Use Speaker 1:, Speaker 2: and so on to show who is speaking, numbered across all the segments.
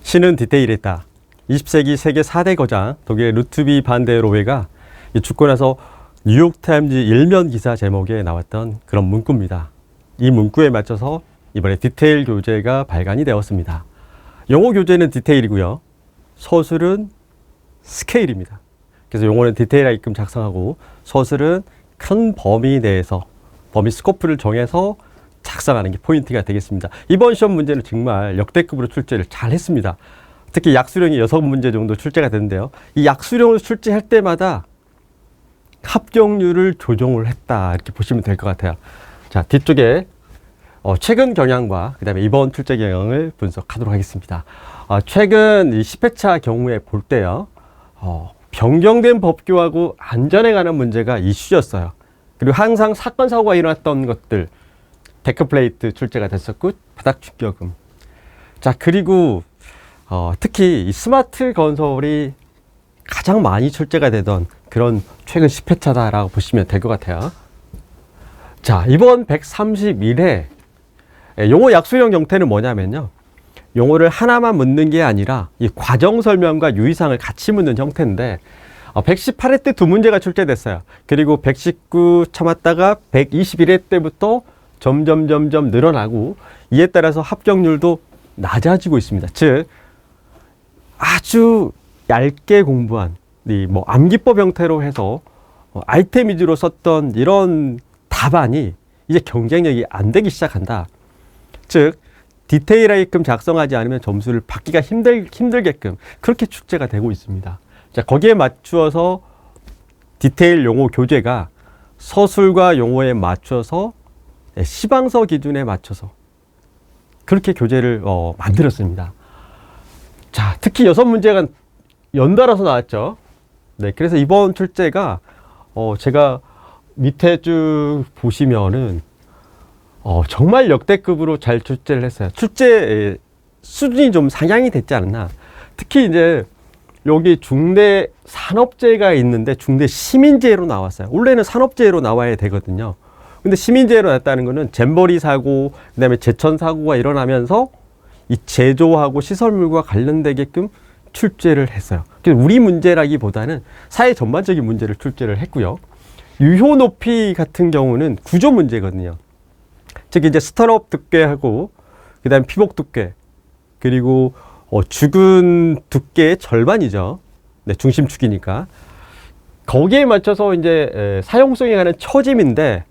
Speaker 1: 신은 디테일에 있다. 20세기 세계 4대 거장 독일의 루트비 반데로헤가 죽고 나서 뉴욕타임즈 일면 기사 제목에 나왔던 그런 문구입니다. 이 문구에 맞춰서 이번에 디테일 교재가 발간이 되었습니다. 용어 교재는 디테일이고요. 서술은 스케일입니다. 그래서 용어는 디테일하게끔 작성하고 서술은 큰 범위 내에서 범위 스코프를 정해서 작성하는 게 포인트가 되겠습니다. 이번 시험 문제는 정말 역대급으로 출제를 잘 했습니다. 특히 약수령이 6문제 정도 출제가 되는데요. 이 약수령을 출제할 때마다 합격률을 조정을 했다, 이렇게 보시면 될 것 같아요. 자, 뒤쪽에 최근 경향과 그 다음에 이번 출제 경향을 분석하도록 하겠습니다. 최근 이 10회차 경우에 볼 때요, 변경된 법규하고 안전에 관한 문제가 이슈였어요. 그리고 항상 사건 사고가 일어났던 것들, 데크플레이트 출제가 됐었고, 바닥 충격음. 자, 그리고 특히 이 스마트 건설이 가장 많이 출제가 되던 그런 최근 10회차다라고 보시면 될 것 같아요. 자, 이번 131회 용어 약수령 형태는 뭐냐면요, 용어를 하나만 묻는 게 아니라 이 과정 설명과 유의사항을 같이 묻는 형태인데 118회 때 2문제가 출제됐어요. 그리고 119 참았다가 121회 때부터 점점 늘어나고, 이에 따라서 합격률도 낮아지고 있습니다. 즉 아주 얇게 공부한 이 암기법 형태로 해서 아이템 위주로 썼던 이런 답안이 이제 경쟁력이 안 되기 시작한다. 즉 디테일하게끔 작성하지 않으면 점수를 받기가 힘들게끔 그렇게 출제가 되고 있습니다. 자, 거기에 맞추어서 디테일 용어 교재가 서술과 용어에 맞춰서 시방서 기준에 맞춰서 그렇게 교재를 만들었습니다. 자, 특히 6문제가 연달아서 나왔죠. 네, 그래서 이번 출제가 제가 밑에 쭉 보시면은 정말 역대급으로 잘 출제를 했어요. 출제 수준이 좀 상향이 됐지 않나. 특히 이제 여기 중대 산업재해가 있는데 중대 시민재해로 나왔어요. 원래는 산업재해로 나와야 되거든요. 근데 시민재해로 났다는 거는 잼버리 사고, 그다음에 제천 사고가 일어나면서 이 제조하고 시설물과 관련되게끔 출제를 했어요. 그래서 우리 문제라기보다는 사회 전반적인 문제를 출제를 했고요. 유효 높이 같은 경우는 구조 문제거든요. 즉 이제 스턴업 두께하고 그다음 피복 두께, 그리고 죽은 두께의 절반이죠. 네, 중심축이니까. 거기에 맞춰서 이제 사용성에 관한 처짐인데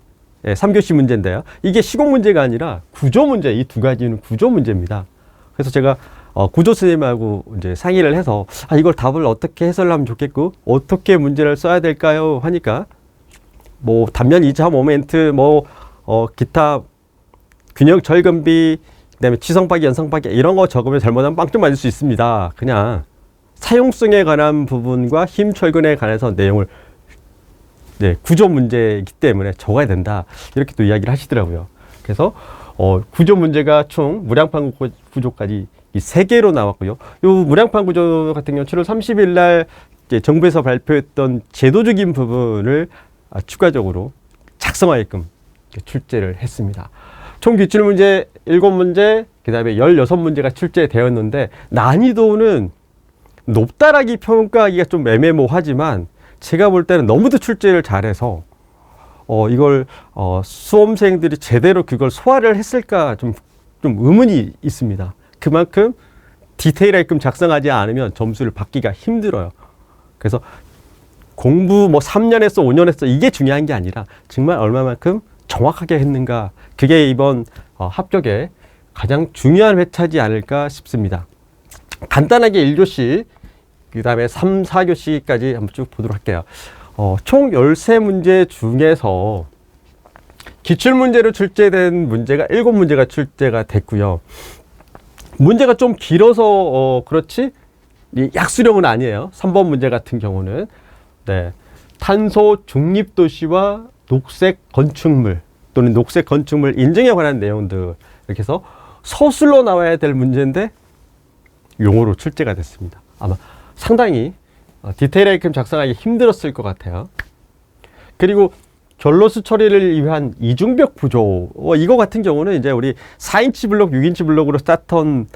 Speaker 1: 3교시 문제인데요. 이게 시공 문제가 아니라 구조 문제, 이 두 가지는 구조 문제입니다. 그래서 제가 구조 선생님하고 이제 상의를 해서 이걸 답을 어떻게 해설하면 좋겠고 어떻게 문제를 써야 될까요? 하니까 단면 2차 모멘트, 기타 균형 절근비, 그다음에 지성파기, 연성파기 이런 거 적으면 잘못하면 빵점 맞을 수 있습니다. 그냥 사용성에 관한 부분과 힘 철근에 관해서 내용을 구조 문제이기 때문에 적어야 된다, 이렇게 또 이야기를 하시더라고요. 그래서 구조 문제가 총 무량판 구조까지 이 3개로 나왔고요. 이 무량판 구조 같은 경우 7월 30일 날 이제 정부에서 발표했던 제도적인 부분을 추가적으로 작성하게끔 출제를 했습니다. 총 기출문제 7문제, 그 다음에 16문제가 출제되었는데 난이도는 높다라기 평가하기가 좀 애매모호하지만 제가 볼 때는 너무도 출제를 잘해서 이걸 수험생들이 제대로 그걸 소화를 했을까 좀 의문이 있습니다. 그만큼 디테일하게끔 작성하지 않으면 점수를 받기가 힘들어요. 그래서 공부 3년 했어 5년 했어 이게 중요한 게 아니라 정말 얼마만큼 정확하게 했는가, 그게 이번 합격에 가장 중요한 회차지 않을까 싶습니다. 간단하게 1교시, 그 다음에 3, 4교시까지 한번 쭉 보도록 할게요. 총 13문제 중에서 기출문제로 출제된 문제가 7문제가 출제가 됐고요. 문제가 좀 길어서 그렇지 약수령은 아니에요. 3번 문제 같은 경우는 탄소 중립도시와 녹색 건축물 또는 녹색 건축물 인증에 관한 내용들, 이렇게 해서 서술로 나와야 될 문제인데 용어로 출제가 됐습니다. 아마 상당히 디테일하게 작성하기 힘들었을 것 같아요. 그리고 결로수 처리를 위한 이중벽 구조, 이거 같은 경우는 이제 우리 4인치 블록, 6인치 블록으로 쌓던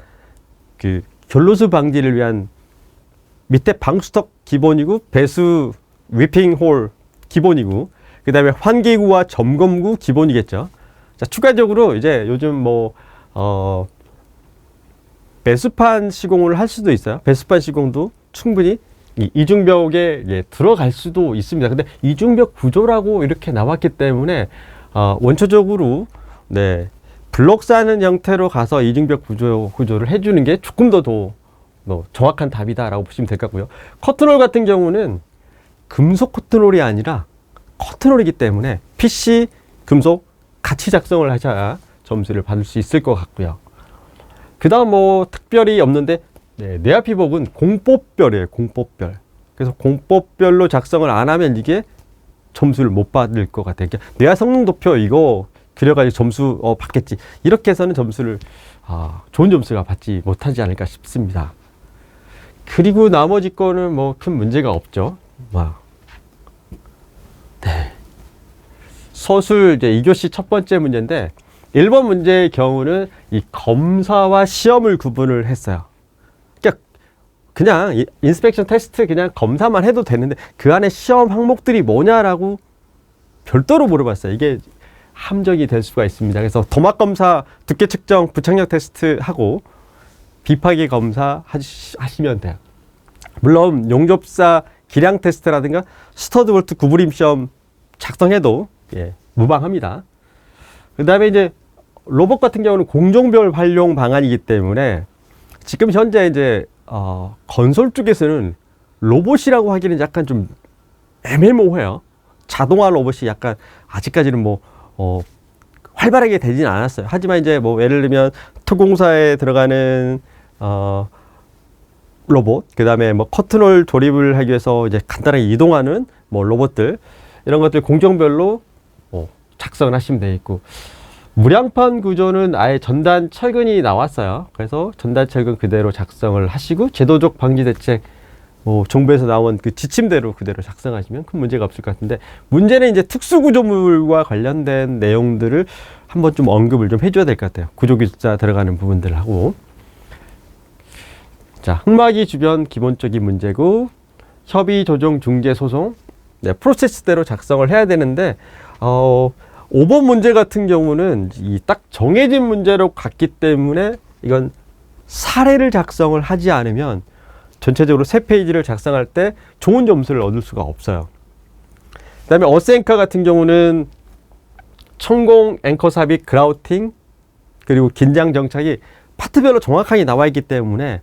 Speaker 1: 그 결로수 방지를 위한 밑에 방수턱 기본이고 배수 위핑 홀 기본이고 그 다음에 환기구와 점검구 기본이겠죠. 자, 추가적으로 이제 요즘 배수판 시공을 할 수도 있어요. 배수판 시공도 충분히 이 이중벽에 들어갈 수도 있습니다. 근데 이중벽 구조라고 이렇게 나왔기 때문에 원초적으로 네, 블록 쌓는 형태로 가서 이중벽 구조를 해주는 게 조금 더 정확한 답이다라고 보시면 될 것 같고요. 커튼홀 같은 경우는 금속 커튼홀이 아니라 커튼홀이기 때문에 PC, 금속 같이 작성을 하셔야 점수를 받을 수 있을 것 같고요. 그 다음 특별히 없는데 네, 내압피복은 공법별이에요. 공법별. 그래서 공법별로 작성을 안 하면 이게 점수를 못 받을 것 같아요. 그러니까 내압 성능 도표 이거 그려가지고 점수 받겠지. 이렇게 해서는 점수를 좋은 점수가 받지 못하지 않을까 싶습니다. 그리고 나머지 거는 큰 문제가 없죠. 네. 서술 이제 2교시 첫 번째 문제인데 1번 문제의 경우는 이 검사와 시험을 구분을 했어요. 그냥 인스펙션 테스트 그냥 검사만 해도 되는데 그 안에 시험 항목들이 뭐냐라고 별도로 물어봤어요. 이게 함정이 될 수가 있습니다. 그래서 도막 검사, 두께 측정, 부착력 테스트 하고 비파기 검사 하시면 돼요. 물론 용접사 기량 테스트라든가 스터드 볼트 구부림 시험 작성해도 무방합니다. 그 다음에 이제 로봇 같은 경우는 공종별 활용 방안이기 때문에 지금 현재 이제 건설 쪽에서는 로봇이라고 하기는 약간 좀 애매모호해요. 자동화 로봇이 약간 아직까지는 활발하게 되지는 않았어요. 하지만 이제 예를 들면 토공사에 들어가는 로봇, 그 다음에 커튼홀 조립을 하기 위해서 이제 간단하게 이동하는 로봇들 이런 것들 공정별로 작성을 하시면 되겠고, 무량판 구조는 아예 전단 철근이 나왔어요. 그래서 전단 철근 그대로 작성을 하시고 제도적 방지 대책 정부에서 나온 그 지침대로 그대로 작성하시면 큰 문제가 없을 것 같은데, 문제는 이제 특수구조물과 관련된 내용들을 한번 좀 언급을 좀 해줘야 될 것 같아요. 구조기술자 들어가는 부분들 하고. 자, 흙막이 주변 기본적인 문제고, 협의, 조정, 중재, 소송. 네, 프로세스대로 작성을 해야 되는데, 5번 문제 같은 경우는 이 딱 정해진 문제로 갔기 때문에 이건 사례를 작성을 하지 않으면 전체적으로 3페이지를 작성할 때 좋은 점수를 얻을 수가 없어요. 그 다음에 어스앵커 같은 경우는 천공, 앵커 삽입, 그라우팅, 그리고 긴장 정착이 파트별로 정확하게 나와 있기 때문에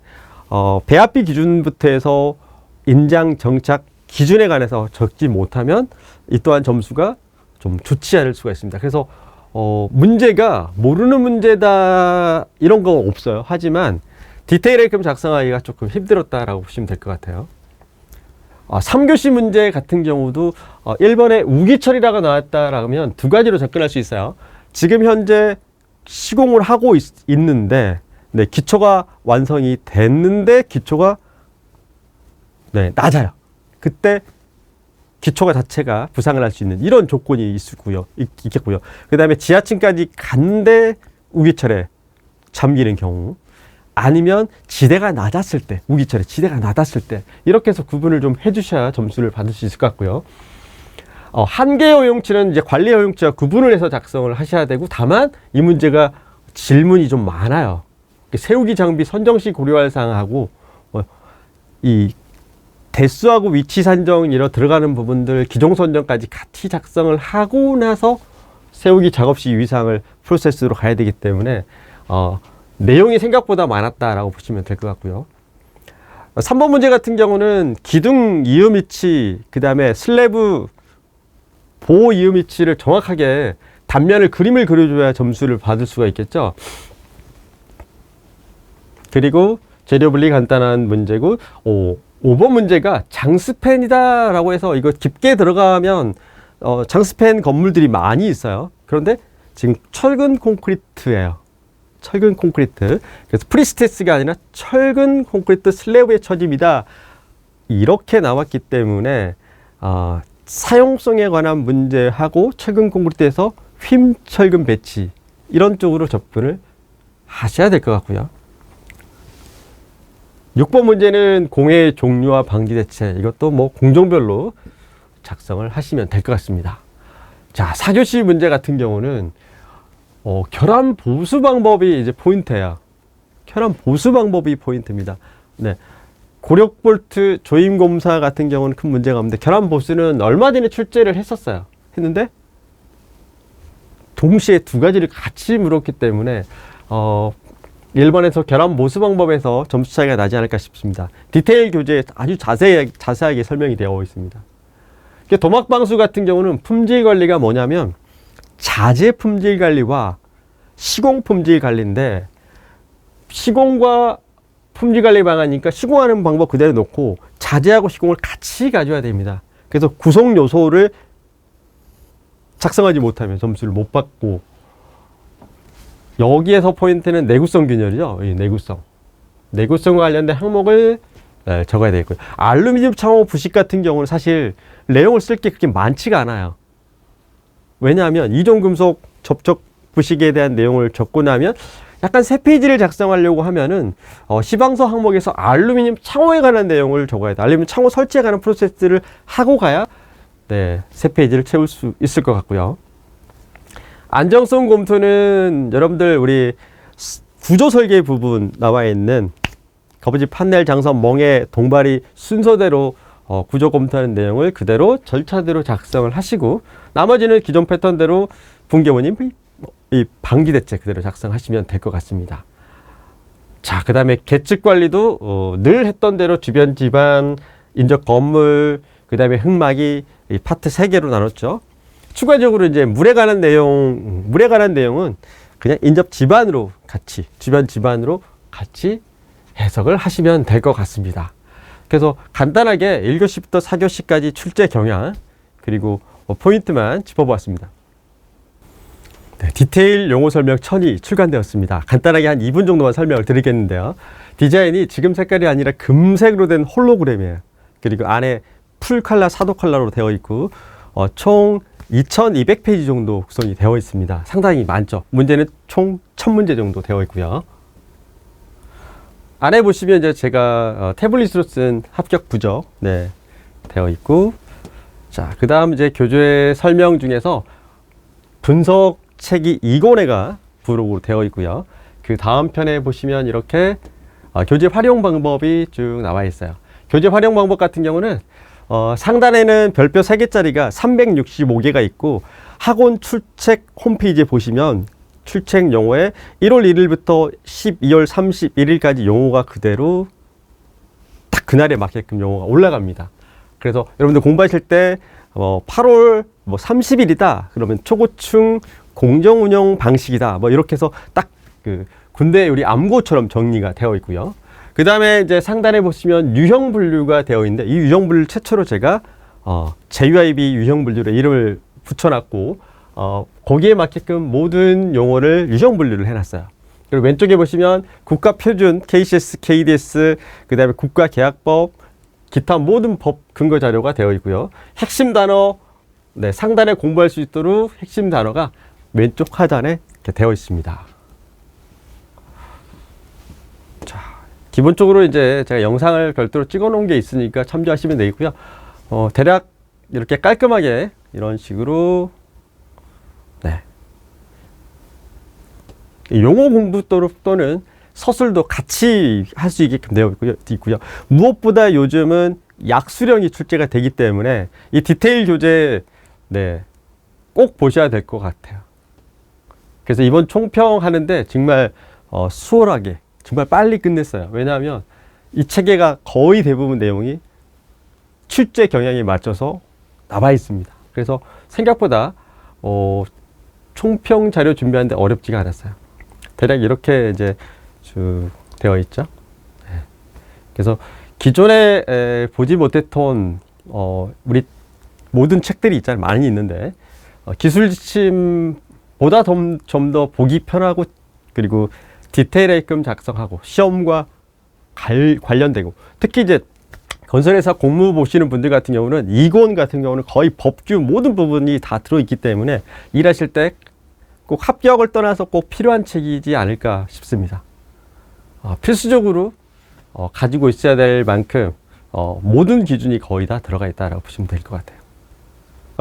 Speaker 1: 배합비 기준부터 해서 인장 정착 기준에 관해서 적지 못하면 이 또한 점수가 좀 좋지 않을 수가 있습니다. 그래서 문제가 모르는 문제다 이런 거 없어요. 하지만 디테일하게 작성하기가 조금 힘들었다라고 보시면 될 것 같아요. 3교시 문제 같은 경우도 1번에 우기처리라고 나왔다라면 두 가지로 접근할 수 있어요. 지금 현재 시공을 하고 있는데 네, 기초가 완성이 됐는데 기초가 낮아요. 그때 기초가 자체가 부상을 할 수 있는 이런 조건이 있겠고요. 그 다음에 지하층까지 갔는데 우기철에 잠기는 경우, 아니면 지대가 낮았을 때, 우기철에 지대가 낮았을 때, 이렇게 해서 구분을 좀 해주셔야 점수를 받을 수 있을 것 같고요. 한계 허용치는 이제 관리 허용치와 구분을 해서 작성을 하셔야 되고, 다만 이 문제가 질문이 좀 많아요. 세우기 장비 선정 시 고려할 사항하고 이 대수하고 위치 산정 이런 들어가는 부분들 기종 선정까지 같이 작성을 하고 나서 세우기 작업 시 유의사항을 프로세스로 가야 되기 때문에 내용이 생각보다 많았다라고 보시면 될 것 같고요. 3번 문제 같은 경우는 기둥 이음 위치, 그 다음에 슬래브 보호 이음 위치를 정확하게 단면을 그림을 그려줘야 점수를 받을 수가 있겠죠. 그리고 재료 분리 간단한 문제고, 5번 문제가 장스팬이다 라고 해서 이거 깊게 들어가면 장스팬 건물들이 많이 있어요. 그런데 지금 철근 콘크리트예요. 철근 콘크리트. 그래서 프리스테스가 아니라 철근 콘크리트 슬래브의 처짐이다. 이렇게 나왔기 때문에 사용성에 관한 문제하고 철근 콘크리트에서 휨 철근 배치 이런 쪽으로 접근을 하셔야 될 것 같고요. 6번 문제는 공해 종류와 방지 대책. 이것도 뭐 공종별로 작성을 하시면 될 것 같습니다. 자, 4교시 문제 같은 경우는 결함 보수 방법이 이제 포인트예요. 결함 보수 방법이 포인트입니다. 네. 고력볼트 조임검사 같은 경우는 큰 문제가 없는데, 결함 보수는 얼마 전에 출제를 했는데 동시에 두 가지를 같이 물었기 때문에 1번에서 결함 보수 방법에서 점수 차이가 나지 않을까 싶습니다. 디테일 교재에 아주 자세하게 설명이 되어 있습니다. 도막방수 같은 경우는 품질 관리가 뭐냐면 자재 품질 관리와 시공 품질 관리인데, 시공과 품질 관리 방안이니까 시공하는 방법 그대로 놓고 자재하고 시공을 같이 가져야 됩니다. 그래서 구성 요소를 작성하지 못하면 점수를 못 받고, 여기에서 포인트는 내구성 균열이죠. 이 내구성과 관련된 항목을 적어야 되겠고요. 알루미늄 창호 부식 같은 경우는 사실 내용을 쓸 게 그렇게 많지가 않아요. 왜냐하면 이종금속 접촉 부식에 대한 내용을 적고 나면 약간 세 페이지를 작성하려고 하면은 시방서 항목에서 알루미늄 창호에 관한 내용을 적어야 돼. 알루미늄 창호 설치에 관한 프로세스를 하고 가야 세 페이지를 채울 수 있을 것 같고요. 안정성 검토는 여러분들 우리 구조 설계 부분 나와 있는 거부지 판넬 장선 멍에 동발이 순서대로 구조 검토하는 내용을 그대로 절차대로 작성을 하시고, 나머지는 기존 패턴대로 분계원님 이 방지 대책 그대로 작성하시면 될 것 같습니다. 자, 그 다음에 계측 관리도 늘 했던 대로 주변 집안, 인접 건물, 그 다음에 흙막이 이 파트 3개로 나눴죠. 추가적으로 이제 물에 관한 내용은 그냥 인접 집안으로 같이, 주변 집안으로 같이 해석을 하시면 될 것 같습니다. 그래서 간단하게 1교시부터 4교시까지 출제 경향, 그리고 포인트만 짚어보았습니다. 네, 디테일 용어 설명 천이 출간되었습니다. 간단하게 한 2분 정도만 설명을 드리겠는데요. 디자인이 지금 색깔이 아니라 금색으로 된 홀로그램이에요. 그리고 안에 풀 컬러, 사도 컬러로 되어 있고, 총 2200페이지 정도 구성이 되어 있습니다. 상당히 많죠. 문제는 총 1000문제 정도 되어 있고요. 안에 보시면 이제 제가 태블릿으로 쓴 합격 부적 되어 있고, 자, 그 다음 이제 교재 설명 중에서 분석 책이 2권회가 부록으로 되어 있고요. 그 다음 편에 보시면 이렇게 교재 활용 방법이 쭉 나와 있어요. 교재 활용 방법 같은 경우는 상단에는 별표 3개짜리가 365개가 있고, 학원 출첵 홈페이지에 보시면 출첵 용어에 1월 1일부터 12월 31일까지 용어가 그대로 딱 그날에 맞게끔 용어가 올라갑니다. 그래서 여러분들 공부하실 때 8월 30일이다 그러면 초고층 공정운영 방식이다 이렇게 해서 딱 그 군대 우리 암고처럼 정리가 되어 있고요. 그 다음에 이제 상단에 보시면 유형 분류가 되어 있는데, 이 유형 분류 최초로 제가 JYB 유형 분류로 이름을 붙여놨고, 거기에 맞게끔 모든 용어를 유형 분류를 해놨어요. 그리고 왼쪽에 보시면 국가표준, KCS, KDS, 그 다음에 국가계약법, 기타 모든 법 근거 자료가 되어 있고요. 핵심 단어, 상단에 공부할 수 있도록 핵심 단어가 왼쪽 하단에 이렇게 되어 있습니다. 자, 기본적으로 이제 제가 영상을 별도로 찍어 놓은 게 있으니까 참조하시면 되겠고요. 대략 이렇게 깔끔하게 이런 식으로 용어 공부 또는 서술도 같이 할 수 있게끔 되어 있고요. 무엇보다 요즘은 약수령이 출제가 되기 때문에 이 디테일 교재 꼭 보셔야 될 것 같아요. 그래서 이번 총평 하는데 정말 수월하게 정말 빨리 끝냈어요. 왜냐하면 이 체계가 거의 대부분 내용이 출제 경향에 맞춰서 나와 있습니다. 그래서 생각보다 총평 자료 준비하는데 어렵지가 않았어요. 대략 이렇게 이제 쭉 되어 있죠. 그래서 기존에 보지 못했던 우리 모든 책들이 있잖아요. 많이 있는데 기술 지침보다 좀 더 보기 편하고, 그리고 디테일하게끔 작성하고 시험과 관련되고, 특히 이제 건설회사 공무 보시는 분들 같은 경우는 이권 같은 경우는 거의 법규 모든 부분이 다 들어있기 때문에 일하실 때 꼭 합격을 떠나서 꼭 필요한 책이지 않을까 싶습니다. 필수적으로 가지고 있어야 될 만큼 모든 기준이 거의 다 들어가 있다라고 보시면 될 것 같아요.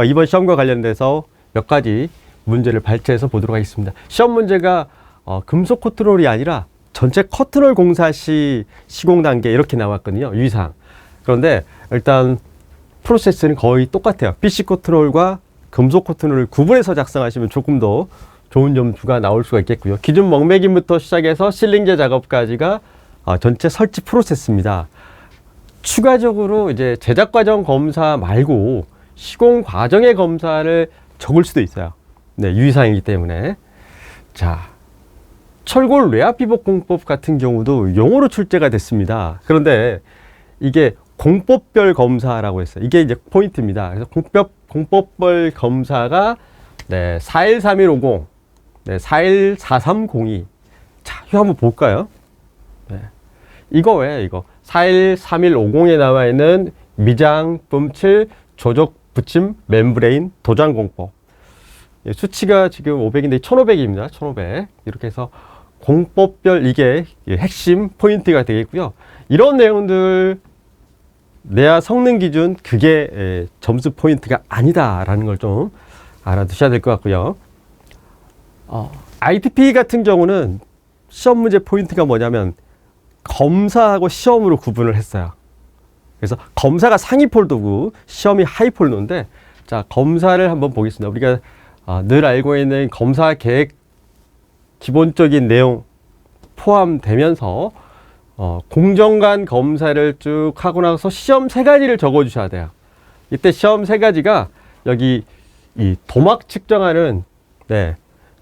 Speaker 1: 이번 시험과 관련돼서 몇 가지 문제를 발췌해서 보도록 하겠습니다. 시험 문제가 금속 커트롤이 아니라 전체 커트롤 공사 시 시공 단계 이렇게 나왔거든요. 유의사항. 그런데 일단 프로세스는 거의 똑같아요. PC 커트롤과 금속 커트롤을 구분해서 작성하시면 조금 더 좋은 점수가 나올 수가 있겠고요. 기준 먹매김부터 시작해서 실링제 작업까지가 전체 설치 프로세스입니다. 추가적으로 이제 제작 과정 검사 말고 시공 과정의 검사를 적을 수도 있어요. 네, 유의사항이기 때문에. 자, 철골 뇌압비복 공법 같은 경우도 용어로 출제가 됐습니다. 그런데 이게 공법별 검사라고 했어요. 이게 이제 포인트입니다. 그래서 공법별 검사가 네, 413150, 네, 414302. 자, 이거 한번 볼까요? 네. 이거 왜 이거 413150에 나와 있는 미장, 뿜칠, 조적, 붙임, 멤브레인, 도장 공법. 예, 수치가 지금 500인데 1500입니다. 1500. 이렇게 해서 공법별 이게 핵심 포인트가 되겠고요. 이런 내용들 내야 성능 기준 그게 점수 포인트가 아니다라는 걸 좀 알아두셔야 될 것 같고요. ITP 같은 경우는 시험 문제 포인트가 뭐냐면 검사하고 시험으로 구분을 했어요. 그래서 검사가 상위 폴더고 시험이 하위 폴더인데, 자, 검사를 한번 보겠습니다. 우리가 늘 알고 있는 검사 계획 기본적인 내용 포함되면서 공정관 검사를 쭉 하고 나서 시험 3가지를 적어 주셔야 돼요. 이때 시험 3가지가 여기 이 도막 측정하는, 네,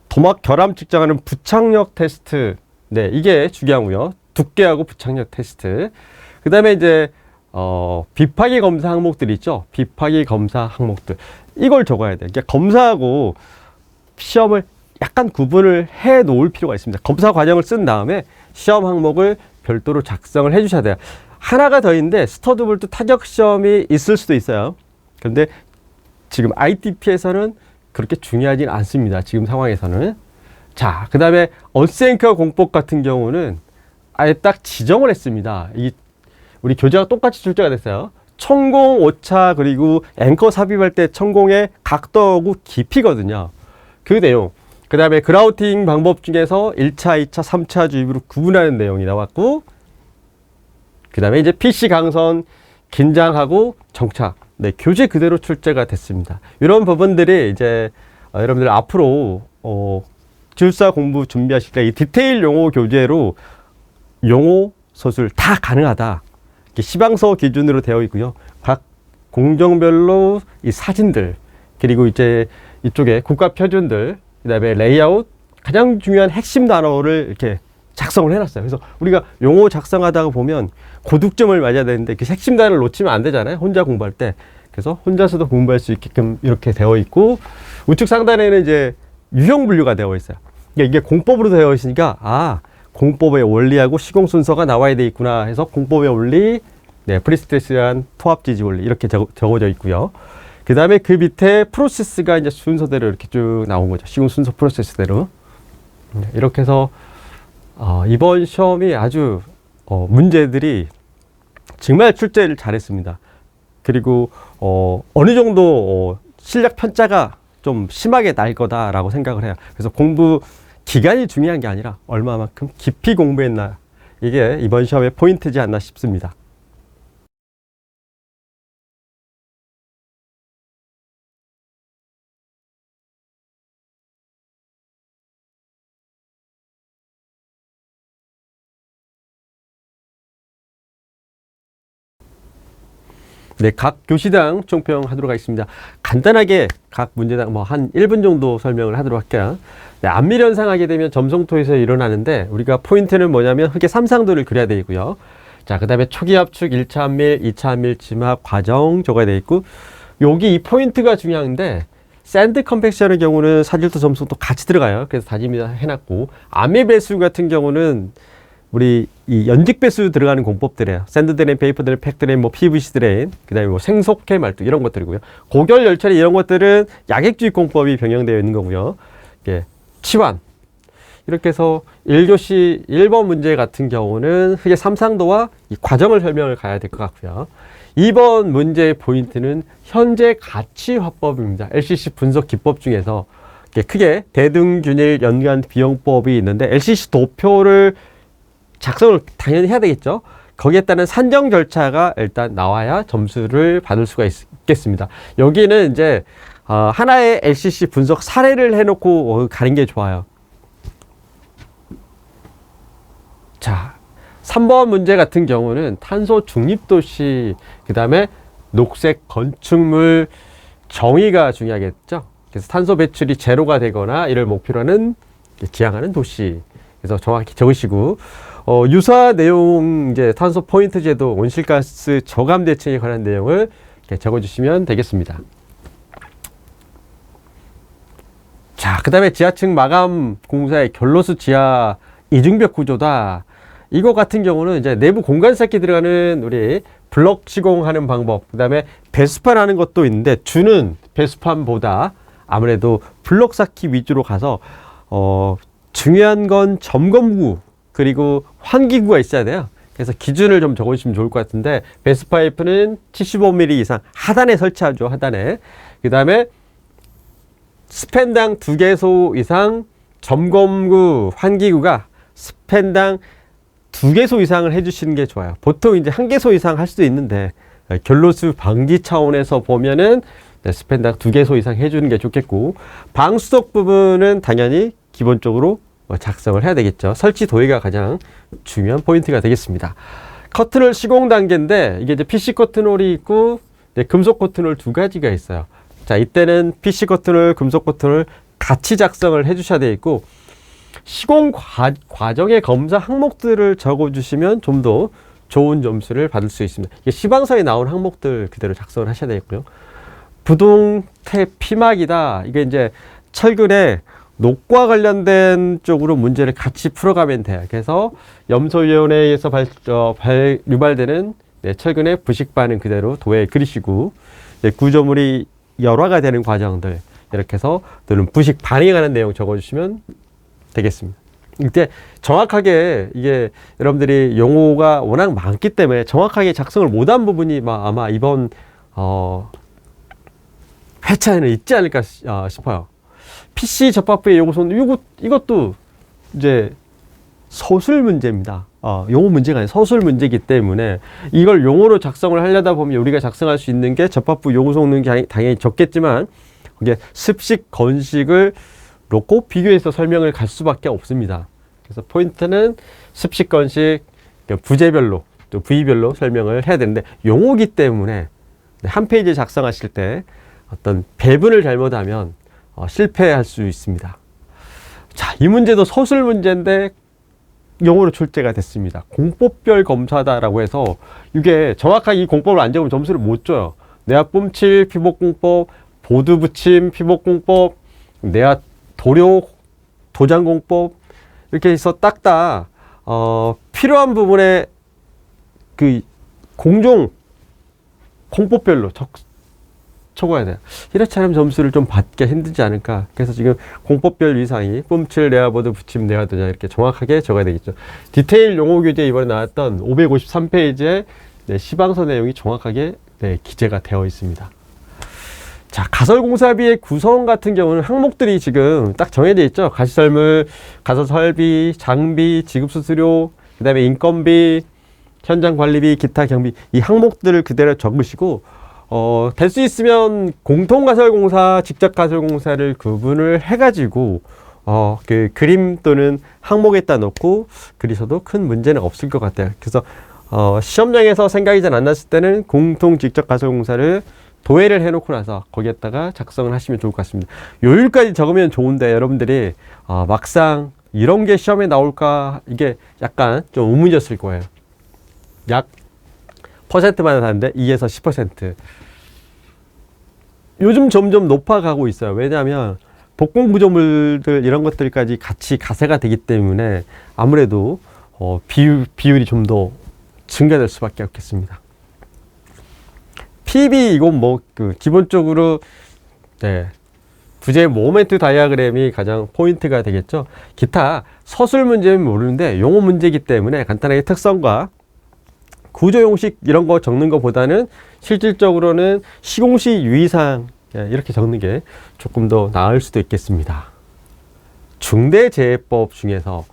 Speaker 1: 도막 결함 측정하는 부착력 테스트, 네, 이게 중요하고요. 두께하고 부착력 테스트. 그 다음에 이제 비파기 검사 항목들 있죠. 비파기 검사 항목들, 이걸 적어야 돼요. 그러니까 검사하고 시험을 약간 구분을 해 놓을 필요가 있습니다. 검사 과정을 쓴 다음에 시험 항목을 별도로 작성을 해 주셔야 돼요. 하나가 더 있는데 스터드볼트 타격 시험이 있을 수도 있어요. 그런데 지금 ITP에서는 그렇게 중요하진 않습니다. 지금 상황에서는. 자, 그 다음에 언센커 공법 같은 경우는 아예 딱 지정을 했습니다. 우리 교재가 똑같이 출제가 됐어요. 천공 오차 그리고 앵커 삽입할 때 천공의 각도하고 깊이거든요. 그 내용. 그 다음에 그라우팅 방법 중에서 1차, 2차, 3차 주입으로 구분하는 내용이 나왔고, 그 다음에 이제 PC 강선, 긴장하고 정착. 네, 교재 그대로 출제가 됐습니다. 이런 부분들이 이제 여러분들 앞으로 기술사 공부 준비하실 때 이 디테일 용어 교재로 용어 서술 다 가능하다. 시방서 기준으로 되어 있고요. 각 공정별로 이 사진들, 그리고 이제 이쪽에 국가 표준들, 그 다음에 레이아웃, 가장 중요한 핵심 단어를 이렇게 작성을 해놨어요. 그래서 우리가 용어 작성하다가 보면 고득점을 맞아야 되는데 그 핵심 단어를 놓치면 안 되잖아요. 혼자 공부할 때. 그래서 혼자서도 공부할 수 있게끔 이렇게 되어 있고, 우측 상단에는 이제 유형 분류가 되어 있어요. 그러니까 이게 공법으로 되어 있으니까 공법의 원리하고 시공 순서가 나와야 돼 있구나 해서 공법의 원리, 네, 프리스트레스한 토합 지지 원리 이렇게 적어져 있고요. 그 다음에 그 밑에 프로세스가 이제 순서대로 이렇게 쭉 나온 거죠. 시공 순서 프로세스대로. 이렇게 해서 이번 시험이 아주 문제들이 정말 출제를 잘했습니다. 그리고 어느 정도 실력 편차가 좀 심하게 날 거다라고 생각을 해요. 그래서 공부 기간이 중요한 게 아니라 얼마만큼 깊이 공부했나, 이게 이번 시험의 포인트지 않나 싶습니다. 네, 각 교시당 총평하도록 하겠습니다. 간단하게 각 문제당 한 1분 정도 설명을 하도록 할게요. 네, 안밀현상 하게 되면 점성토에서 일어나는데, 우리가 포인트는 뭐냐면 흙의 삼상도를 그려야 되고요. 자, 그 다음에 초기 압축, 1차 안밀, 2차 안밀, 진압 과정 적어야 되어 있고, 여기 이 포인트가 중요한데, 샌드 컴팩션의 경우는 사질도 점성도 같이 들어가요. 그래서 다짐이 해놨고, 안밀 배수 같은 경우는 우리 이 연직 배수 들어가는 공법들이에요. 샌드 드레인, 페이퍼 드레인, 팩 드레인, PVC 드레인, 그 다음에 생속해 말뚝 이런 것들이고요. 고결 열처리 이런 것들은 약액주의 공법이 변경되어 있는 거고요. 예, 치환. 이렇게 해서 1교시 1번 문제 같은 경우는 크게 삼상도와 이 과정을 설명을 가야 될 것 같고요. 2번 문제의 포인트는 현재 가치 화법입니다. LCC 분석 기법 중에서 크게 대등균일 연간 비용법이 있는데 LCC 도표를 작성을 당연히 해야 되겠죠. 거기에 따른 산정 절차가 일단 나와야 점수를 받을 수가 있겠습니다. 여기는 이제 하나의 LCC 분석 사례를 해놓고 가는 게 좋아요. 자, 3번 문제 같은 경우는 탄소 중립도시, 그 다음에 녹색 건축물 정의가 중요하겠죠. 그래서 탄소 배출이 제로가 되거나 이를 목표로 하는 지향하는 도시. 그래서 정확히 적으시고, 유사 내용, 이제 탄소 포인트 제도, 온실가스 저감 대책에 관한 내용을 이렇게 적어주시면 되겠습니다. 자, 그 다음에 지하층 마감 공사의 결로수 지하 이중벽 구조다. 이거 같은 경우는 이제 내부 공간 쌓기 들어가는 우리 블럭 시공하는 방법, 그 다음에 배수판 하는 것도 있는데 주는 배수판보다 아무래도 블럭 쌓기 위주로 가서 중요한 건 점검구 그리고 환기구가 있어야 돼요. 그래서 기준을 좀 적어주시면 좋을 것 같은데 배수 파이프는 75mm 이상 하단에 설치하죠. 하단에. 그 다음에 스팬당 2개소 이상 점검구 환기구가 스팬당 2개소 이상을 해주시는 게 좋아요. 보통 이제 1개소 이상 할 수도 있는데 결로수 방지 차원에서 보면은 스팬당 2개소 이상 해주는 게 좋겠고, 방수석 부분은 당연히 기본적으로 작성을 해야 되겠죠. 설치 도의가 가장 중요한 포인트가 되겠습니다. 커튼홀 시공 단계인데 이게 이제 PC 커튼홀이 있고 금속 커튼홀 두 가지가 있어요. 자, 이때는 PC 커튼홀, 금속 커튼홀 같이 작성을 해주셔야 되겠고, 시공 과정의 검사 항목들을 적어주시면 좀 더 좋은 점수를 받을 수 있습니다. 이게 시방서에 나온 항목들 그대로 작성을 하셔야 되겠고요. 부동태 피막이다. 이게 이제 철근에 녹과 관련된 쪽으로 문제를 같이 풀어가면 돼요. 그래서 염소위원회에서 유발되는 철근의 부식 반응 그대로 도에 그리시고, 구조물이 열화가 되는 과정들 이렇게 해서 또는 부식 반응에 관한 내용 적어주시면 되겠습니다. 이때 정확하게 이게 여러분들이 용어가 워낙 많기 때문에 정확하게 작성을 못한 부분이 아마 이번 회차에는 있지 않을까 싶어요. PC 접합부의 요구서는 이것도 이제 서술 문제입니다. 용어 문제가 아니라 서술 문제이기 때문에 이걸 용어로 작성을 하려다 보면 우리가 작성할 수 있는 게 접합부 요구서는 당연히 적겠지만 그게 습식, 건식을 놓고 비교해서 설명을 갈 수밖에 없습니다. 그래서 포인트는 습식, 건식, 부재별로 또 부위별로 설명을 해야 되는데 용어기 때문에 한 페이지 작성하실 때 어떤 배분을 잘못하면 실패할 수 있습니다. 자, 이 문제도 서술 문제인데 용어로 출제가 됐습니다. 공법별 검사다라고 해서 이게 정확하게 이 공법을 안 적으면 점수를 못 줘요. 내압 뿜칠 피복공법, 보드 붙임 피복공법, 내압 도료 도장공법 이렇게 해서 딱딱 필요한 부분에 그 공종 공법별로 적어야 돼요. 이렇지 않으면 점수를 좀 받기 힘들지 않을까. 그래서 지금 공법별 위상이 뿜칠, 내화보드, 붙임, 내화도장 이렇게 정확하게 적어야 되겠죠. 디테일 용어 교재 이번에 나왔던 553페이지에 시방서 내용이 정확하게 기재가 되어 있습니다. 자, 가설공사비의 구성 같은 경우는 항목들이 지금 딱 정해져 있죠. 가시설물, 가설설비, 장비, 지급수수료, 그 다음에 인건비, 현장관리비, 기타 경비 이 항목들을 그대로 적으시고 될 수 있으면 공통가설공사, 직접가설공사를 구분을 해가지고 그 그림 또는 항목에다 놓고 그리셔도 큰 문제는 없을 것 같아요. 그래서 시험장에서 생각이 잘 안 났을 때는 공통 직접가설공사를 도해를 해놓고 나서 거기에다가 작성을 하시면 좋을 것 같습니다. 요일까지 적으면 좋은데 여러분들이 막상 이런 게 시험에 나올까 이게 약간 좀 의문이었을 거예요. 약 퍼센트만 하는데 2에서 10%. 요즘 점점 높아가고 있어요. 왜냐하면 복공 구조물들 이런 것들까지 같이 가세가 되기 때문에 아무래도 비율이 좀 더 증가될 수밖에 없겠습니다. PB 이건 기본적으로 구제 모멘트 다이어그램이 가장 포인트가 되겠죠. 기타 서술 문제는 모르는데 용어 문제이기 때문에 간단하게 특성과 구조 형식 이런 거 적는 것보다는 실질적으로는 시공시 유의사항 이렇게 적는 게 조금 더 나을 수도 있겠습니다. 중대재해법 중에서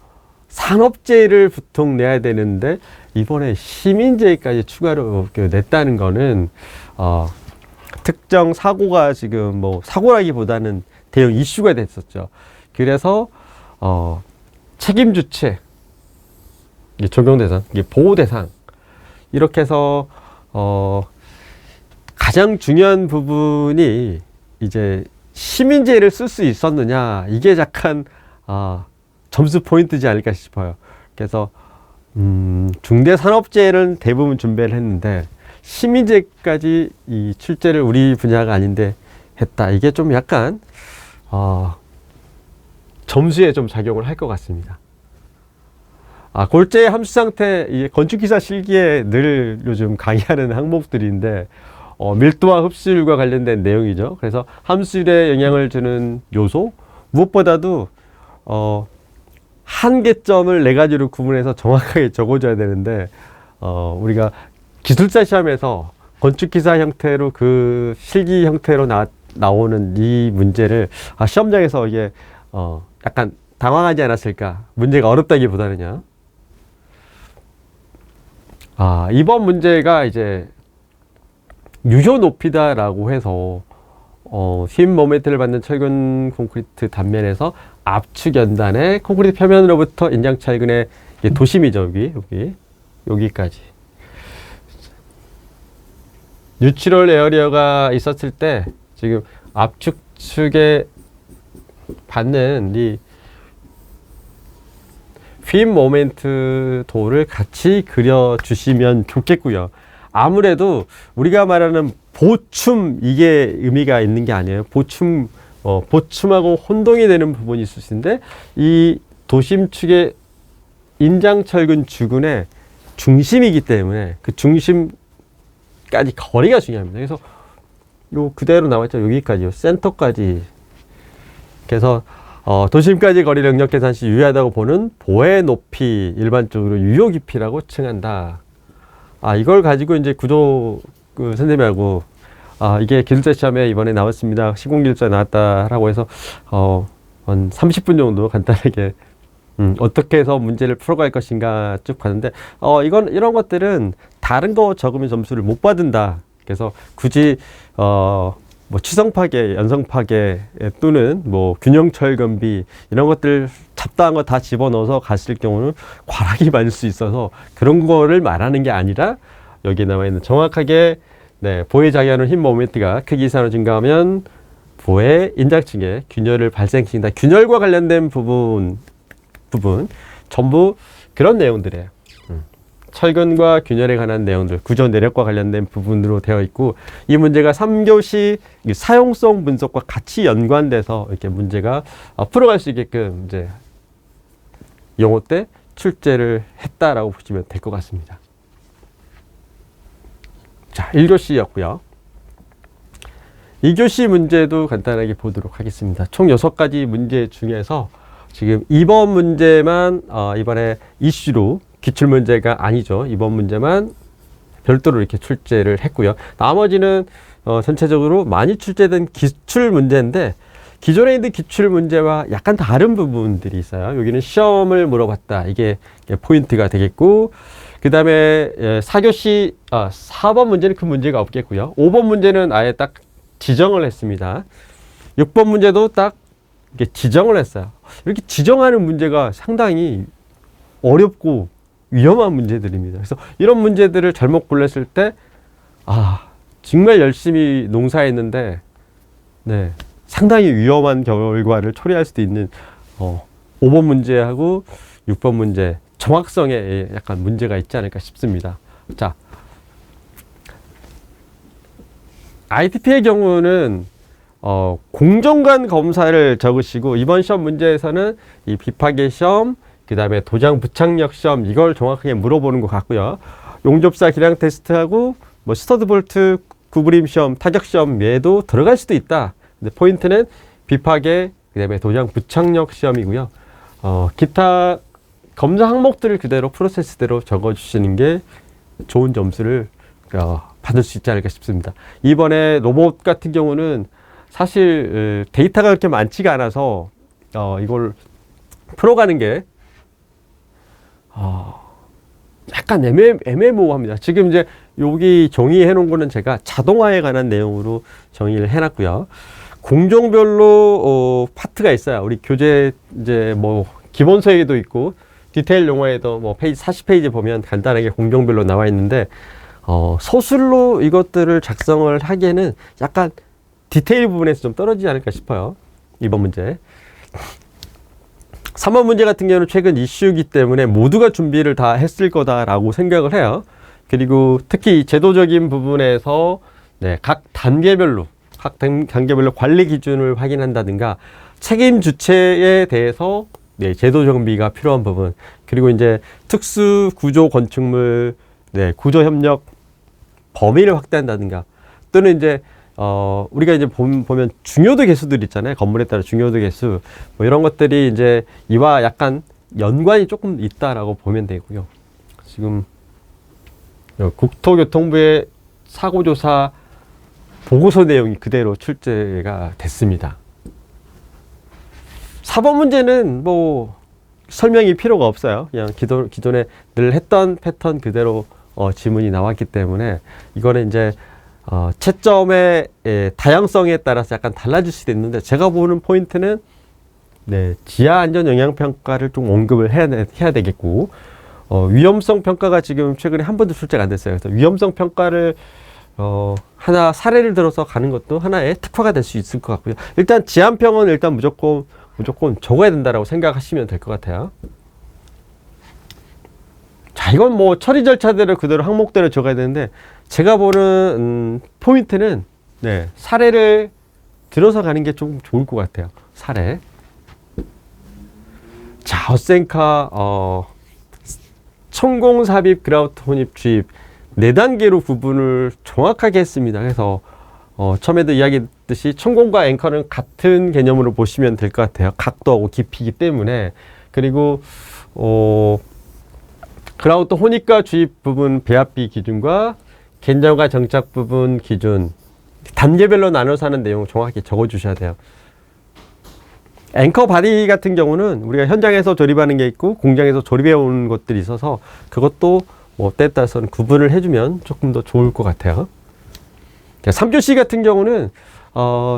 Speaker 1: 산업재해를 보통 내야 되는데 이번에 시민재해까지 추가로 냈다는 거는 특정 사고가 지금 뭐 사고라기보다는 대형 이슈가 됐었죠. 그래서 책임 주체, 적용 대상, 보호 대상 이렇게 해서 가장 중요한 부분이 이제 시민재해를 쓸 수 있었느냐 이게 약간 점수 포인트지 않을까 싶어요. 그래서 중대산업재해는 대부분 준비를 했는데 시민재해까지 이 출제를 우리 분야가 아닌데 했다. 이게 좀 약간 점수에 좀 작용을 할 것 같습니다. 골재 함수 상태, 이 건축기사 실기에 늘 요즘 강의하는 항목들인데 밀도와 흡수율과 관련된 내용이죠. 그래서 함수율에 영향을 주는 요소, 무엇보다도 한계점을 네 가지로 구분해서 정확하게 적어줘야 되는데 우리가 기술사 시험에서 건축기사 형태로 그 실기 형태로 나오는 이 문제를 시험장에서 이게 약간 당황하지 않았을까? 문제가 어렵다기보다는요. 이번 문제가 이제 유효 높이다라고 해서 힘 모멘트를 받는 철근 콘크리트 단면에서 압축 연단의 콘크리트 표면으로부터 인장 철근의 도심이죠. 여기까지. 뉴트럴 에어리어가 있었을 때 지금 압축축에 받는 이 휨 모멘트 도를 같이 그려주시면 좋겠고요. 아무래도 우리가 말하는 보춤 이게 의미가 있는 게 아니에요. 보춤하고 혼동이 되는 부분이 있을 수 있는데 이 도심축의 인장철근 주근의 중심이기 때문에 그 중심까지 거리가 중요합니다. 그래서 요 그대로 나왔죠. 여기까지요. 센터까지. 그래서 도심까지 거리 능력 계산 시 유효하다고 보는 보의 높이 일반적으로 유효 깊이라고 칭한다. 이걸 가지고 이제 구조 선생님하고 이게 기술자 시험에 이번에 나왔습니다. 시공기술자 나왔다라고 해서 한 30분 정도 간단하게 어떻게 해서 문제를 풀어갈 것인가 쭉 봤는데 이런 것들은 다른 거 적으면 점수를 못 받는다. 그래서 굳이 뭐 취성파괴, 연성파괴 또는 뭐 균형철근비 이런 것들 잡다한 거 다 집어넣어서 갔을 경우는 과락이 많을 수 있어서 그런 거를 말하는 게 아니라 여기에 나와 있는 정확하게 보에 작용하는 힘 모멘트가 크기 이상으로 증가하면 보의 인장층에 균열을 발생시킨다. 균열과 관련된 부분 전부 그런 내용들이에요. 철근과 균열에 관한 내용들, 구조 내력과 관련된 부분으로 되어 있고 이 문제가 3교시 사용성 분석과 같이 연관돼서 이렇게 문제가 풀어갈 수 있게끔 이제 영어 때 출제를 했다라고 보시면 될 것 같습니다. 자, 1교시였고요. 2교시 문제도 간단하게 보도록 하겠습니다. 총 6가지 문제 중에서 지금 이번 문제만 이번에 이슈로 기출문제가 아니죠. 이번 문제만 별도로 이렇게 출제를 했고요. 나머지는 전체적으로 많이 출제된 기출문제인데 기존에 있는 기출문제와 약간 다른 부분들이 있어요. 여기는 시험을 물어봤다. 이게 포인트가 되겠고 그 다음에 4교시 4번 문제는 그 문제가 없겠고요. 5번 문제는 아예 딱 지정을 했습니다. 6번 문제도 딱 이렇게 지정을 했어요. 이렇게 지정하는 문제가 상당히 어렵고 위험한 문제들입니다. 그래서 이런 문제들을 잘못 골랐을 때 정말 열심히 농사했는데 상당히 위험한 결과를 초래할 수도 있는 5번 문제하고 6번 문제 정확성에 약간 문제가 있지 않을까 싶습니다. 자, ITP의 경우는 공정관 검사를 적으시고 이번 시험 문제에서는 이 비파괴 시험 그 다음에 도장 부착력 시험 이걸 정확하게 물어보는 것 같고요. 용접사 기량 테스트하고 스터드 볼트 구부림 시험 타격 시험 외에도 들어갈 수도 있다. 근데 포인트는 비파계, 그 다음에 도장 부착력 시험이고요. 기타 검사 항목들을 그대로 프로세스대로 적어주시는 게 좋은 점수를 받을 수 있지 않을까 싶습니다. 이번에 로봇 같은 경우는 사실 데이터가 그렇게 많지가 않아서 이걸 풀어가는 게 약간 애매모호합니다. 지금 이제 여기 정의해 놓은 거는 제가 자동화에 관한 내용으로 정의를 해 놨고요. 공정별로 파트가 있어요. 우리 교재 이제 뭐 기본서에도 있고 디테일 용어에도 뭐 페이지 40페이지 보면 간단하게 공정별로 나와 있는데 서술로 이것들을 작성을 하기에는 약간 디테일 부분에서 좀 떨어지지 않을까 싶어요. 이번 문제. 3번 문제 같은 경우는 최근 이슈이기 때문에 모두가 준비를 다 했을 거다라고 생각을 해요. 그리고 특히 제도적인 부분에서 각 단계별로 관리 기준을 확인한다든가 책임 주체에 대해서 제도 정비가 필요한 부분, 그리고 이제 특수 구조 건축물 구조 협력 범위를 확대한다든가, 또는 이제 우리가 이제 보면 중요도 개수들 있잖아요. 건물에 따라 중요도 개수, 뭐 이런 것들이 이제 이와 약간 연관이 조금 있다라고 보면 되고요. 지금 국토교통부의 사고조사 보고서 내용이 그대로 출제가 됐습니다. 4번 문제는 뭐 설명이 필요가 없어요. 그냥 기존에 늘 했던 패턴 그대로 지문이 나왔기 때문에 이거는 이제 채점의 다양성에 따라서 약간 달라질 수도 있는데, 제가 보는 포인트는 지하 안전 영향 평가를 좀 언급을 해야 되겠고, 위험성 평가가 지금 최근에 한 번도 출제가 안 됐어요. 그래서 위험성 평가를 하나 사례를 들어서 가는 것도 하나의 특화가 될 수 있을 것 같고요. 일단 지한평은 일단 무조건 적어야 된다라고 생각하시면 될 것 같아요. 자, 이건 뭐 처리 절차대로 그대로 항목대로 적어야 되는데, 제가 보는 포인트는 사례를 들어서 가는 게 좀 좋을 것 같아요. 사례. 자, 어센카 천공 삽입 그라우트 혼입 주입 4단계로 구분을 정확하게 했습니다. 그래서 처음에도 이야기했듯이 천공과 앵커는 같은 개념으로 보시면 될 것 같아요. 각도하고 깊이이기 때문에. 그리고 그라우트 혼입과 주입 부분 배합비 기준과 견적과 정착 부분 기준 단계별로 나눠서 하는 내용을 정확히 적어 주셔야 돼요. 앵커 바디 같은 경우는 우리가 현장에서 조립하는 게 있고 공장에서 조립해 온 것들이 있어서 그것도 뭐 때에 따라서는 구분을 해주면 조금 더 좋을 것 같아요. 3교시 같은 경우는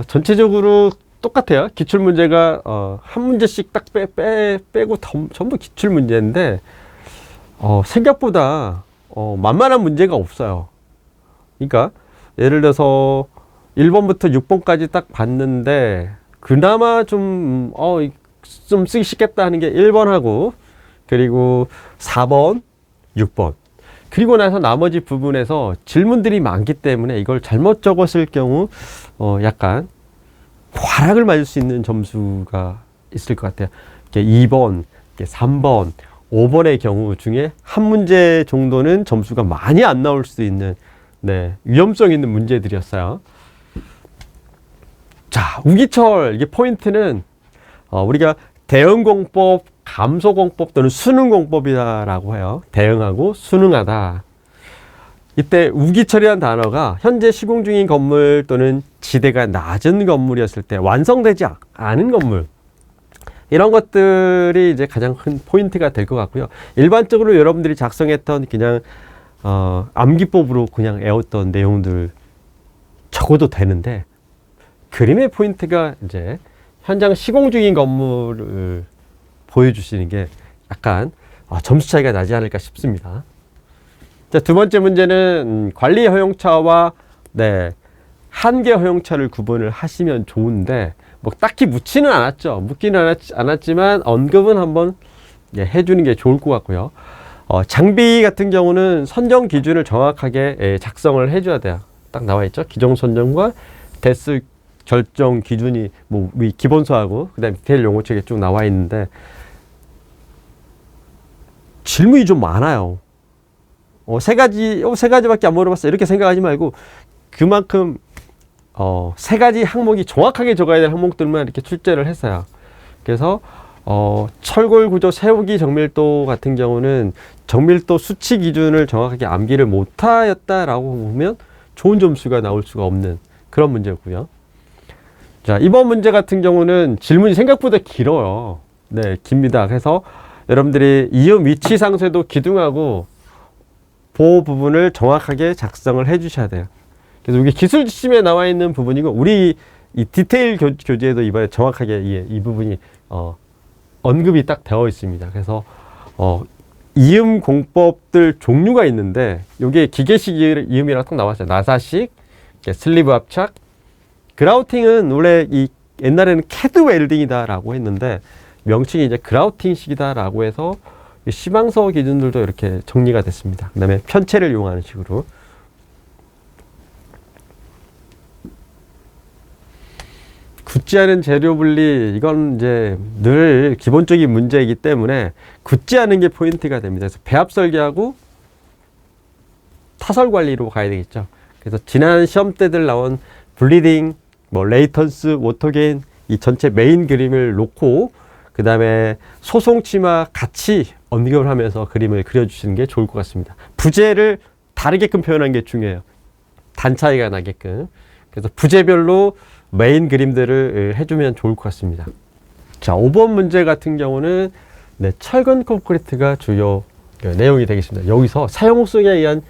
Speaker 1: 전체적으로 똑같아요. 기출문제가 한 문제씩 딱 빼고 전부 기출문제인데 생각보다 만만한 문제가 없어요. 그러니까 예를 들어서 1번부터 6번까지 딱 봤는데 그나마 좀 쓰기 쉽겠다 하는 게 1번하고 그리고 4번, 6번. 그리고 나서 나머지 부분에서 질문들이 많기 때문에 이걸 잘못 적었을 경우 약간 과락을 맞을 수 있는 점수가 있을 것 같아요. 2번, 3번, 5번의 경우 중에 한 문제 정도는 점수가 많이 안 나올 수 있는 위험성 있는 문제들이었어요. 자, 우기철 이게 포인트는 우리가 대응공법, 감소공법 또는 수능공법이라고 해요. 대응하고 수능하다. 이때 우기철이라는 단어가 현재 시공 중인 건물 또는 지대가 낮은 건물이었을 때 완성되지 않은 건물, 이런 것들이 이제 가장 큰 포인트가 될 것 같고요. 일반적으로 여러분들이 작성했던 그냥 암기법으로 그냥 외웠던 내용들 적어도 되는데, 그림의 포인트가 이제 현장 시공 중인 건물을 보여주시는 게 약간 점수 차이가 나지 않을까 싶습니다. 자, 두 번째 문제는 관리 허용차와 한계 허용차를 구분을 하시면 좋은데, 뭐 딱히 묻지는 않았죠. 묻기는 않았지만 언급은 한번 해주는 게 좋을 것 같고요. 장비 같은 경우는 선정 기준을 정확하게 작성을 해줘야 돼요. 딱 나와 있죠. 기종 선정과 대수 결정 기준이 뭐 기본서하고 그다음에 디테일 용어책에 쭉 나와 있는데 질문이 좀 많아요. 세 가지밖에 안 물어봤어 이렇게 생각하지 말고 그만큼 세 가지 항목이 정확하게 적어야 될 항목들만 이렇게 출제를 했어요. 그래서 철골 구조 세우기 정밀도 같은 경우는 정밀도 수치 기준을 정확하게 암기를 못하였다라고 보면 좋은 점수가 나올 수가 없는 그런 문제고요. 자, 이번 문제 같은 경우는 질문이 생각보다 길어요. 네, 깁니다. 그래서 여러분들이 이음 위치 상쇄도 기둥하고 보호 부분을 정확하게 작성을 해 주셔야 돼요. 그래서 이게 기술 지침에 나와 있는 부분이고, 우리 이 디테일 교재에도 이번에 정확하게 이 부분이 언급이 딱 되어 있습니다. 그래서 이음 공법들 종류가 있는데, 이게 기계식 이음이라고 딱 나왔어요. 나사식, 슬리브 압착, 그라우팅은 원래 옛날에는 캐드 웰딩이다라고 했는데 명칭이 이제 그라우팅식이다라고 해서 시방서 기준들도 이렇게 정리가 됐습니다. 그 다음에 편체를 이용하는 식으로. 굳지 않은 재료 분리, 이건 이제 늘 기본적인 문제이기 때문에 굳지 않은 게 포인트가 됩니다. 그래서 배합 설계하고 타설 관리로 가야 되겠죠. 그래서 지난 시험 때들 나온 블리딩, 레이턴스, 워터게인, 이 전체 메인 그림을 놓고 그 다음에 소송 치마 같이 언급을 하면서 그림을 그려주시는 게 좋을 것 같습니다. 부재를 다르게끔 표현하는 게 중요해요. 단 차이가 나게끔. 그래서 부재별로 메인 그림들을 해주면 좋을 것 같습니다. 자, 5번 문제 같은 경우는 철근 콘크리트가 주요 내용이 되겠습니다. 여기서 사용성에 의한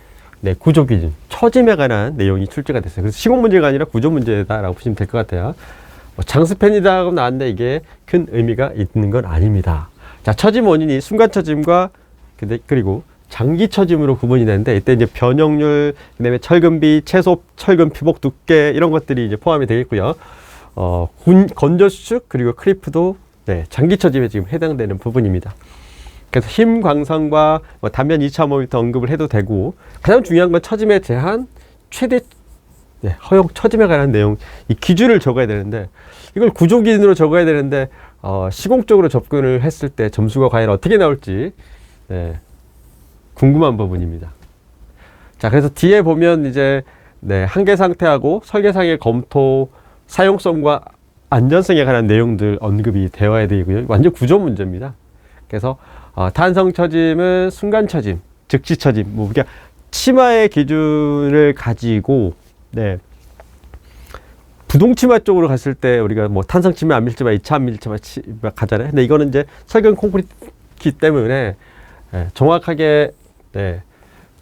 Speaker 1: 구조 기준, 처짐에 관한 내용이 출제가 됐어요. 그래서 시공 문제가 아니라 구조 문제다라고 보시면 될 것 같아요. 장스팬이다 하고 나왔는데 이게 큰 의미가 있는 건 아닙니다. 자, 처짐 원인이 순간 처짐과 그리고 장기 처짐으로 구분이 되는데, 이때 이제 변형률, 그다음에 철근비, 채소, 철근 피복 두께 이런 것들이 이제 포함이 되겠고요. 건조 수축 그리고 크리프도 장기 처짐에 지금 해당되는 부분입니다. 그래서 힘 광선과 단면 2차 모니터 언급을 해도 되고, 가장 중요한 건 처짐의 제한, 최대 허용 처짐에 관한 내용, 이 기준을 적어야 되는데, 이걸 구조 기준으로 적어야 되는데 시공적으로 접근을 했을 때 점수가 과연 어떻게 나올지 궁금한 부분입니다. 자, 그래서 뒤에 보면 이제 한계 상태하고 설계상의 검토, 사용성과 안전성에 관한 내용들 언급이 되어야 되고요. 완전 구조 문제입니다. 그래서 탄성 처짐은 순간 처짐, 즉시 처짐, 그러니까 치마의 기준을 가지고 부동 치마 쪽으로 갔을 때 우리가 탄성 치마, 안 밀치마, 2차 안 밀치마 가잖아요. 근데 이거는 이제 철근 콘크리트이기 때문에 정확하게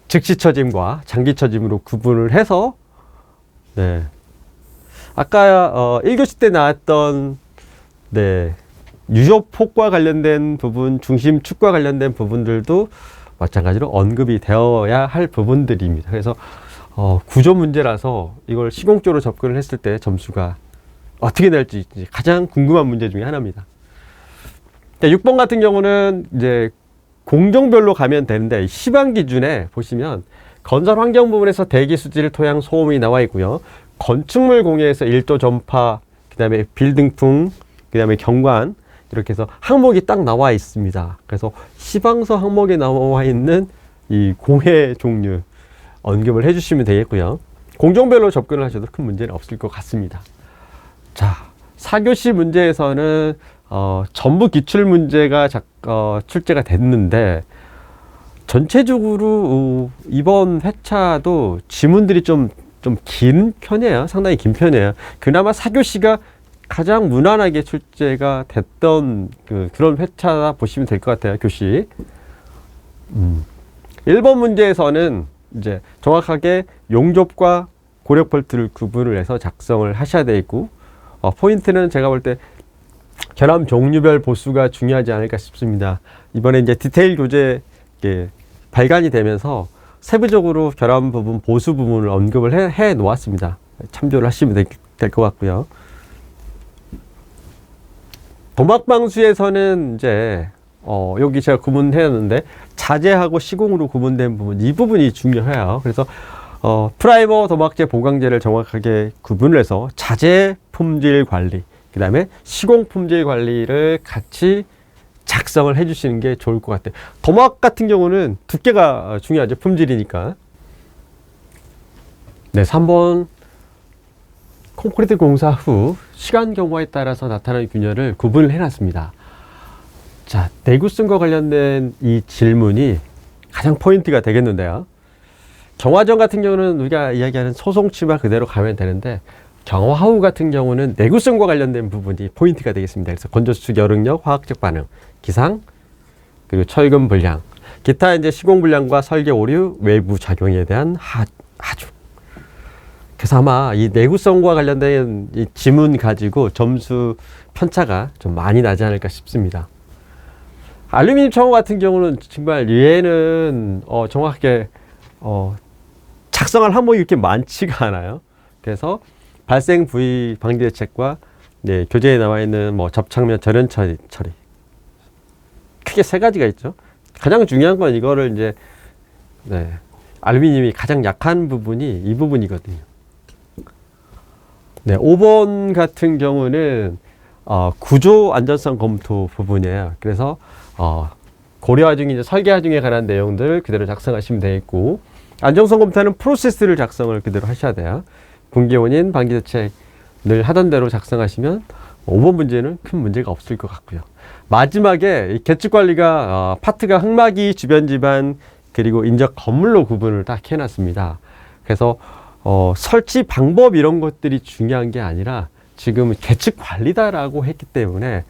Speaker 1: 즉시 처짐과 장기 처짐으로 구분을 해서 아까 1교시 때 나왔던 유효폭과 관련된 부분, 중심축과 관련된 부분들도 마찬가지로 언급이 되어야 할 부분들입니다. 그래서 구조 문제라서 이걸 시공적으로 접근을 했을 때 점수가 어떻게 날지 가장 궁금한 문제 중에 하나입니다. 6번 같은 경우는 이제 공정별로 가면 되는데, 시방 기준에 보시면 건설 환경 부분에서 대기 수질, 토양, 소음이 나와 있고요. 건축물 공해에서 1도 전파, 그 다음에 빌딩풍, 그 다음에 경관, 이렇게 해서 항목이 딱 나와 있습니다. 그래서 시방서 항목에 나와 있는 이 공해 종류 언급을 해주시면 되겠고요. 공정별로 접근을 하셔도 큰 문제는 없을 것 같습니다. 자, 4교시 문제에서는 전부 기출 문제가 출제가 됐는데, 전체적으로 이번 회차도 지문들이 좀 긴 편이에요. 상당히 긴 편이에요. 그나마 4교시가 가장 무난하게 출제가 됐던 그런 회차다 보시면 될 것 같아요. 교시. 1번 문제에서는 이제 정확하게 용접과 고력 볼트를 구분을 해서 작성을 하셔야 되고, 포인트는 제가 볼 때 결함 종류별 보수가 중요하지 않을까 싶습니다. 이번에 이제 디테일 교재 발간이 되면서 세부적으로 결함 부분, 보수 부분을 언급을 해 놓았습니다. 참조를 하시면 될 것 같고요. 도막방수에서는 이제 여기 제가 구분해놨는데, 자재하고 시공으로 구분된 부분, 이 부분이 중요해요. 그래서 프라이머 도막재 보강재를 정확하게 구분을 해서 자재 품질 관리, 그 다음에 시공 품질 관리를 같이 작성을 해주시는 게 좋을 것 같아요. 도막 같은 경우는 두께가 중요하죠. 품질이니까. 3번 콘크리트 공사 후 시간 경과에 따라서 나타나는 균열을 구분을 해놨습니다. 자, 내구성과 관련된 이 질문이 가장 포인트가 되겠는데요. 경화전 같은 경우는 우리가 이야기하는 소송치마 그대로 가면 되는데, 경화 후 같은 경우는 내구성과 관련된 부분이 포인트가 되겠습니다. 그래서 건조수축, 여력력, 화학적 반응, 기상, 그리고 철근 불량, 기타 이제 시공 불량과 설계 오류, 외부 작용에 대한 하중. 그래서 아마 이 내구성과 관련된 이 지문 가지고 점수 편차가 좀 많이 나지 않을까 싶습니다. 알루미늄 청호 같은 경우는 정말 얘는 정확하게 작성할 항목이 이렇게 많지가 않아요. 그래서 발생 부위 방지 대책과 교재에 나와 있는 뭐 접착면 절연 처리 크게 세 가지가 있죠. 가장 중요한 건 이거를 이제 알루미늄이 가장 약한 부분이 이 부분이거든요. 5번 같은 경우는 구조 안전성 검토 부분이에요. 그래서 고려 하중 이제 설계 하중에 관한 내용들 그대로 작성하시면 되겠고, 안정성 검토는 프로세스를 작성을 그대로 하셔야 돼요. 붕괴 원인 방지 대책을 하던 대로 작성하시면 5번 문제는 큰 문제가 없을 것 같고요. 마지막에 계측 관리가 파트가 흙막이, 주변 지반, 그리고 인적 건물로 구분을 딱 해놨습니다. 그래서 설치 방법 이런 것들이 중요한 게 아니라 지금 계측 관리다라고 했기 때문에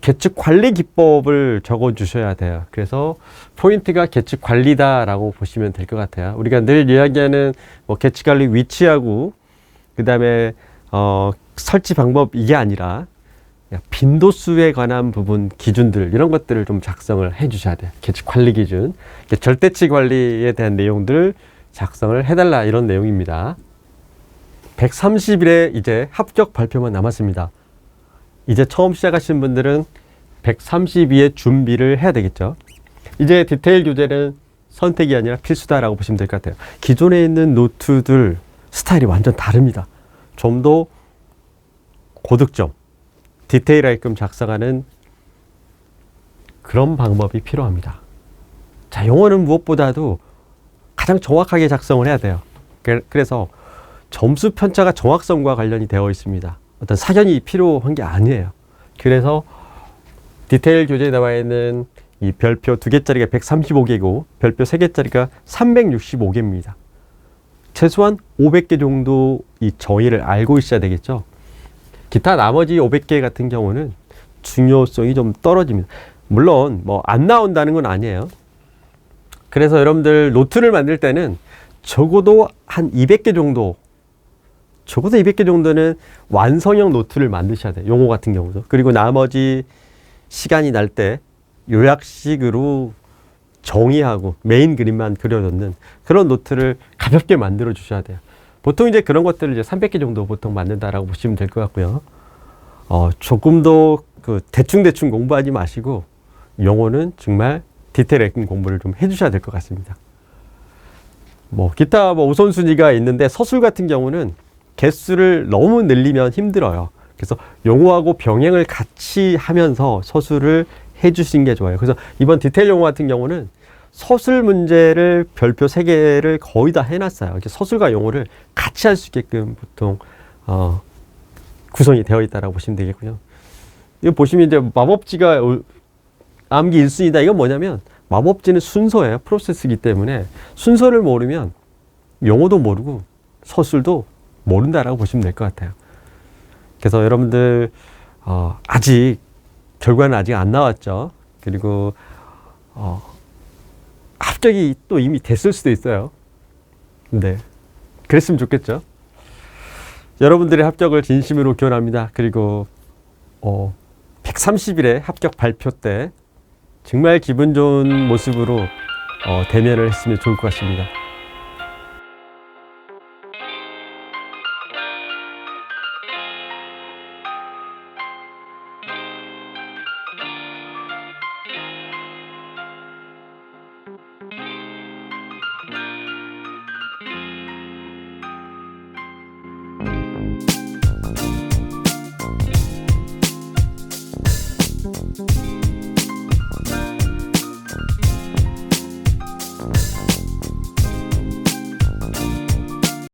Speaker 1: 계측 관리 기법을 적어 주셔야 돼요. 그래서 포인트가 계측 관리다라고 보시면 될 것 같아요. 우리가 늘 이야기하는 뭐 계측 관리 위치하고 그 다음에 설치 방법 이게 아니라 빈도수에 관한 부분 기준들 이런 것들을 좀 작성을 해 주셔야 돼요. 계측 관리 기준, 절대치 관리에 대한 내용들 작성을 해달라 이런 내용입니다. 130일에 이제 합격 발표만 남았습니다. 이제 처음 시작하시는 분들은 132의 준비를 해야 되겠죠. 이제 디테일 교재는 선택이 아니라 필수다라고 보시면 될 것 같아요. 기존에 있는 노트들 스타일이 완전 다릅니다. 좀 더 고득점, 디테일하게끔 작성하는 그런 방법이 필요합니다. 자, 영어는 무엇보다도 가장 정확하게 작성을 해야 돼요. 그래서 점수 편차가 정확성과 관련이 되어 있습니다. 어떤 사견이 필요한 게 아니에요. 그래서 디테일 교재에 나와 있는 이 별표 2개짜리가 135개고 별표 3개짜리가 365개입니다. 최소한 500개 정도 이 정의를 알고 있어야 되겠죠. 기타 나머지 500개 같은 경우는 중요성이 좀 떨어집니다. 물론 뭐 안 나온다는 건 아니에요. 그래서 여러분들 노트를 만들 때는 적어도 한 200개 정도, 적어도 200개 정도는 완성형 노트를 만드셔야 돼요. 용어 같은 경우도. 그리고 나머지 시간이 날 때 요약식으로 정의하고 메인 그림만 그려놓는 그런 노트를 가볍게 만들어 주셔야 돼요. 보통 이제 그런 것들을 이제 300개 정도 보통 만든다라고 보시면 될 것 같고요. 조금 더 대충 공부하지 마시고 영어는 정말 디테일 있는 공부를 좀 해주셔야 될 것 같습니다. 뭐 기타 뭐 우선순위가 있는데 서술 같은 경우는 개수를 너무 늘리면 힘들어요. 그래서 용어하고 병행을 같이 하면서 서술을 해주신 게 좋아요. 그래서 이번 디테일 용어 같은 경우는 서술 문제를 별표 3개를 거의 다 해놨어요. 이렇게 서술과 용어를 같이 할 수 있게끔 보통 구성이 되어 있다라고 보시면 되겠고요. 이거 보시면 이제 마법지가 암기 1순위다. 이건 뭐냐면 마법지는 순서예요. 프로세스이기 때문에 순서를 모르면 용어도 모르고 서술도 모른다라고 보시면 될 것 같아요. 그래서 여러분들 아직 결과는 아직 안 나왔죠. 그리고 합격이 또 이미 됐을 수도 있어요. 네, 그랬으면 좋겠죠. 여러분들의 합격을 진심으로 기원합니다. 그리고 130일에 합격 발표 때 정말 기분 좋은 모습으로 대면을 했으면 좋을 것 같습니다.